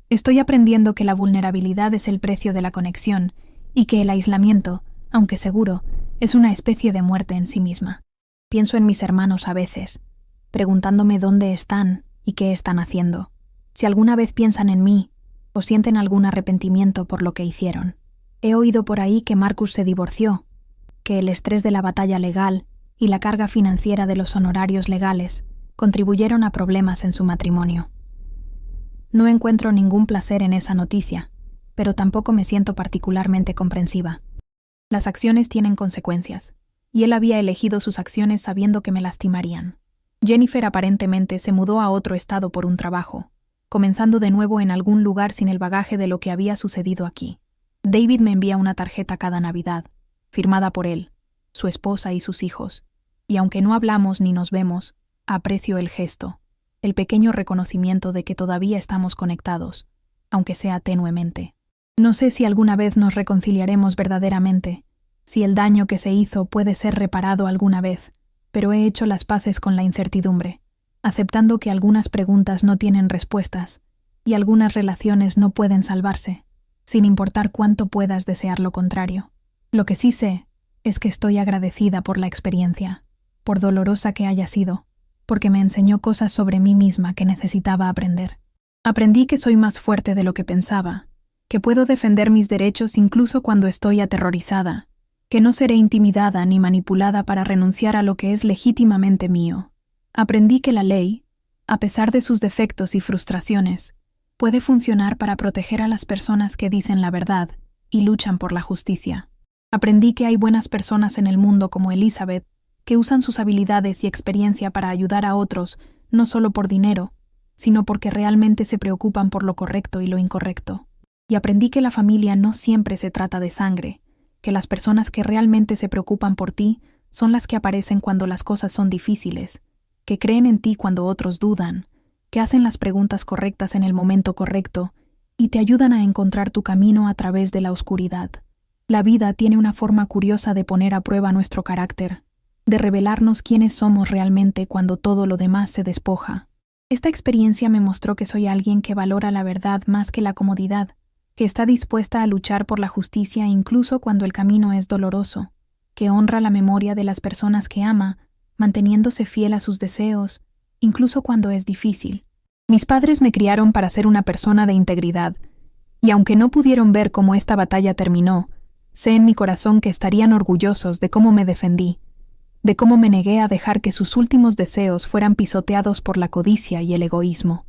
estoy aprendiendo que la vulnerabilidad es el precio de la conexión y que el aislamiento, aunque seguro, es una especie de muerte en sí misma. Pienso en mis hermanos a veces, preguntándome dónde están y qué están haciendo, si alguna vez piensan en mí o sienten algún arrepentimiento por lo que hicieron. He oído por ahí que Marcus se divorció, que el estrés de la batalla legal y la carga financiera de los honorarios legales contribuyeron a problemas en su matrimonio. No encuentro ningún placer en esa noticia, pero tampoco me siento particularmente comprensiva. Las acciones tienen consecuencias, y él había elegido sus acciones sabiendo que me lastimarían. Jennifer aparentemente se mudó a otro estado por un trabajo, comenzando de nuevo en algún lugar sin el bagaje de lo que había sucedido aquí. David me envía una tarjeta cada Navidad, firmada por él, su esposa y sus hijos, y aunque no hablamos ni nos vemos, aprecio el gesto, el pequeño reconocimiento de que todavía estamos conectados, aunque sea tenuemente. No sé si alguna vez nos reconciliaremos verdaderamente, si el daño que se hizo puede ser reparado alguna vez, pero he hecho las paces con la incertidumbre, aceptando que algunas preguntas no tienen respuestas y algunas relaciones no pueden salvarse, sin importar cuánto puedas desear lo contrario. Lo que sí sé es que estoy agradecida por la experiencia, por dolorosa que haya sido, porque me enseñó cosas sobre mí misma que necesitaba aprender. Aprendí que soy más fuerte de lo que pensaba, que puedo defender mis derechos incluso cuando estoy aterrorizada, que no seré intimidada ni manipulada para renunciar a lo que es legítimamente mío. Aprendí que la ley, a pesar de sus defectos y frustraciones, puede funcionar para proteger a las personas que dicen la verdad y luchan por la justicia. Aprendí que hay buenas personas en el mundo como Elizabeth, que usan sus habilidades y experiencia para ayudar a otros, no solo por dinero, sino porque realmente se preocupan por lo correcto y lo incorrecto. Y aprendí que la familia no siempre se trata de sangre, que las personas que realmente se preocupan por ti son las que aparecen cuando las cosas son difíciles, que creen en ti cuando otros dudan, que hacen las preguntas correctas en el momento correcto y te ayudan a encontrar tu camino a través de la oscuridad. La vida tiene una forma curiosa de poner a prueba nuestro carácter, de revelarnos quiénes somos realmente cuando todo lo demás se despoja. Esta experiencia me mostró que soy alguien que valora la verdad más que la comodidad, que está dispuesta a luchar por la justicia incluso cuando el camino es doloroso, que honra la memoria de las personas que ama, manteniéndose fiel a sus deseos, incluso cuando es difícil. Mis padres me criaron para ser una persona de integridad, y aunque no pudieron ver cómo esta batalla terminó, sé en mi corazón que estarían orgullosos de cómo me defendí, de cómo me negué a dejar que sus últimos deseos fueran pisoteados por la codicia y el egoísmo.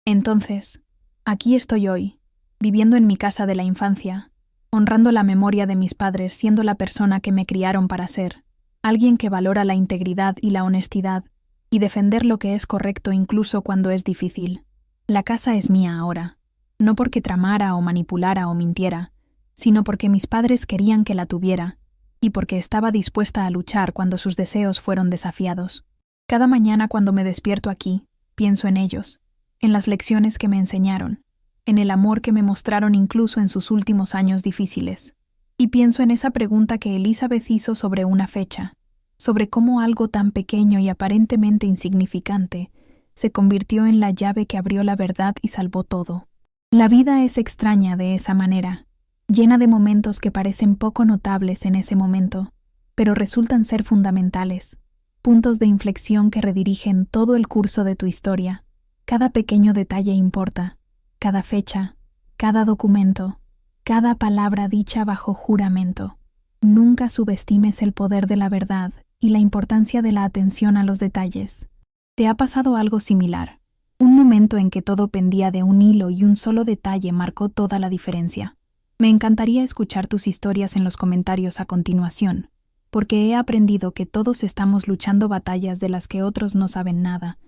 Entonces, aquí estoy hoy, viviendo en mi casa de la infancia, honrando la memoria de mis padres siendo la persona que me criaron para ser, alguien que valora la integridad y la honestidad, y defender lo que es correcto incluso cuando es difícil. La casa es mía ahora, no porque tramara o manipulara o mintiera, sino porque mis padres querían que la tuviera, y porque estaba dispuesta a luchar cuando sus deseos fueron desafiados. Cada mañana cuando me despierto aquí, pienso en ellos, en las lecciones que me enseñaron, en el amor que me mostraron incluso en sus últimos años difíciles. Y pienso en esa pregunta que Elizabeth hizo sobre una fecha, sobre cómo algo tan pequeño y aparentemente insignificante se convirtió en la llave que abrió la verdad y salvó todo. La vida es extraña de esa manera, llena de momentos que parecen poco notables en ese momento, pero resultan ser fundamentales, puntos de inflexión que redirigen todo el curso de tu historia. Cada pequeño detalle importa, cada fecha, cada documento, cada palabra dicha bajo juramento. Nunca subestimes el poder de la verdad y la importancia de la atención a los detalles. ¿Te ha pasado algo similar? Un momento en que todo pendía de un hilo y un solo detalle marcó toda la diferencia. Me encantaría escuchar tus historias en los comentarios a continuación, porque he aprendido que todos estamos luchando batallas de las que otros no saben nada,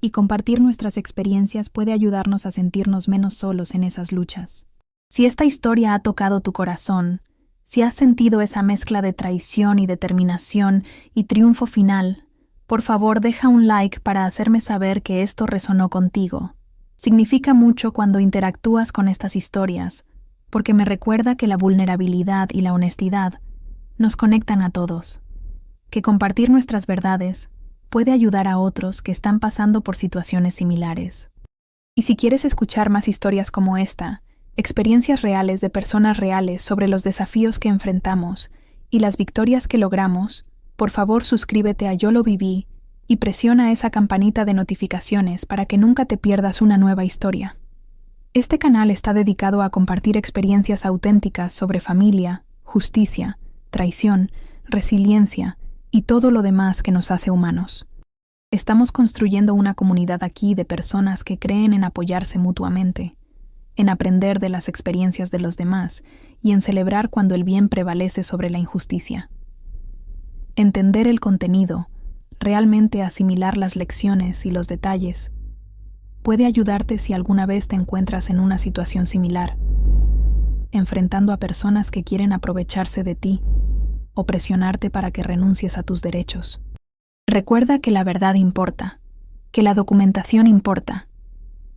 y compartir nuestras experiencias puede ayudarnos a sentirnos menos solos en esas luchas. Si esta historia ha tocado tu corazón, si has sentido esa mezcla de traición y determinación y triunfo final, por favor deja un like para hacerme saber que esto resonó contigo. Significa mucho cuando interactúas con estas historias, porque me recuerda que la vulnerabilidad y la honestidad nos conectan a todos, que compartir nuestras verdades puede ayudar a otros que están pasando por situaciones similares. Y si quieres escuchar más historias como esta, experiencias reales de personas reales sobre los desafíos que enfrentamos y las victorias que logramos, por favor suscríbete a Yo Lo Viví y presiona esa campanita de notificaciones para que nunca te pierdas una nueva historia. Este canal está dedicado a compartir experiencias auténticas sobre familia, justicia, traición, resiliencia y todo lo demás que nos hace humanos. Estamos construyendo una comunidad aquí de personas que creen en apoyarse mutuamente, en aprender de las experiencias de los demás y en celebrar cuando el bien prevalece sobre la injusticia. Entender el contenido, realmente asimilar las lecciones y los detalles, puede ayudarte si alguna vez te encuentras en una situación similar, enfrentando a personas que quieren aprovecharse de ti o presionarte para que renuncies a tus derechos. Recuerda que la verdad importa, que la documentación importa,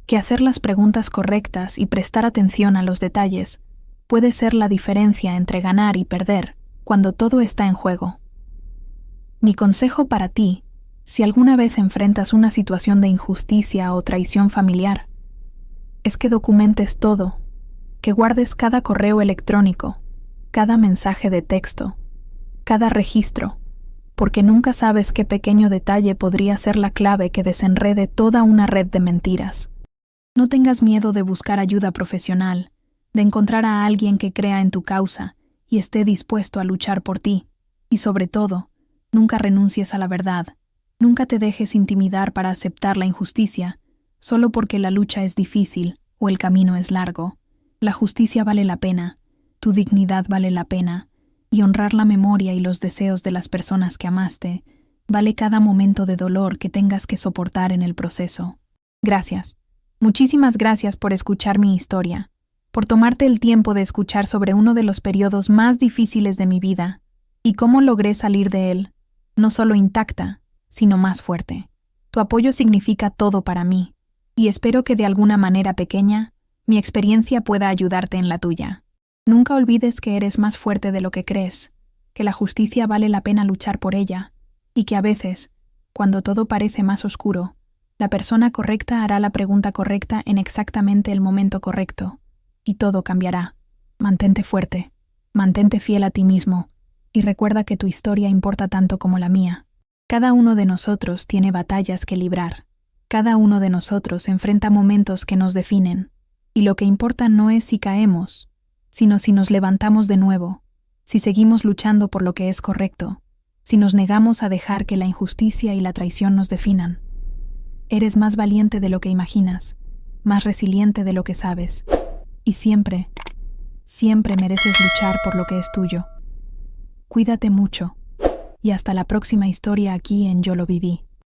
que hacer las preguntas correctas y prestar atención a los detalles puede ser la diferencia entre ganar y perder cuando todo está en juego. Mi consejo para ti, si alguna vez enfrentas una situación de injusticia o traición familiar, es que documentes todo, que guardes cada correo electrónico, cada mensaje de texto, cada registro, porque nunca sabes qué pequeño detalle podría ser la clave que desenrede toda una red de mentiras. No tengas miedo de buscar ayuda profesional, de encontrar a alguien que crea en tu causa y esté dispuesto a luchar por ti, y sobre todo, nunca renuncies a la verdad. Nunca te dejes intimidar para aceptar la injusticia, solo porque la lucha es difícil o el camino es largo. La justicia vale la pena, tu dignidad vale la pena, y honrar la memoria y los deseos de las personas que amaste vale cada momento de dolor que tengas que soportar en el proceso. Gracias. Muchísimas gracias por escuchar mi historia. por tomarte el tiempo de escuchar sobre uno de los periodos más difíciles de mi vida y cómo logré salir de él, no solo intacta, sino más fuerte. Tu apoyo significa todo para mí, y espero que de alguna manera pequeña, mi experiencia pueda ayudarte en la tuya. Nunca olvides que eres más fuerte de lo que crees, que la justicia vale la pena luchar por ella, y que a veces, cuando todo parece más oscuro, la persona correcta hará la pregunta correcta en exactamente el momento correcto, y todo cambiará. Mantente fuerte, mantente fiel a ti mismo, y recuerda que tu historia importa tanto como la mía. Cada uno de nosotros tiene batallas que librar. Cada uno de nosotros enfrenta momentos que nos definen, y lo que importa no es si caemos, sino si nos levantamos de nuevo, si seguimos luchando por lo que es correcto, si nos negamos a dejar que la injusticia y la traición nos definan. Eres más valiente de lo que imaginas, más resiliente de lo que sabes, y siempre, siempre mereces luchar por lo que es tuyo. Cuídate mucho, y hasta la próxima historia aquí en Yo lo viví.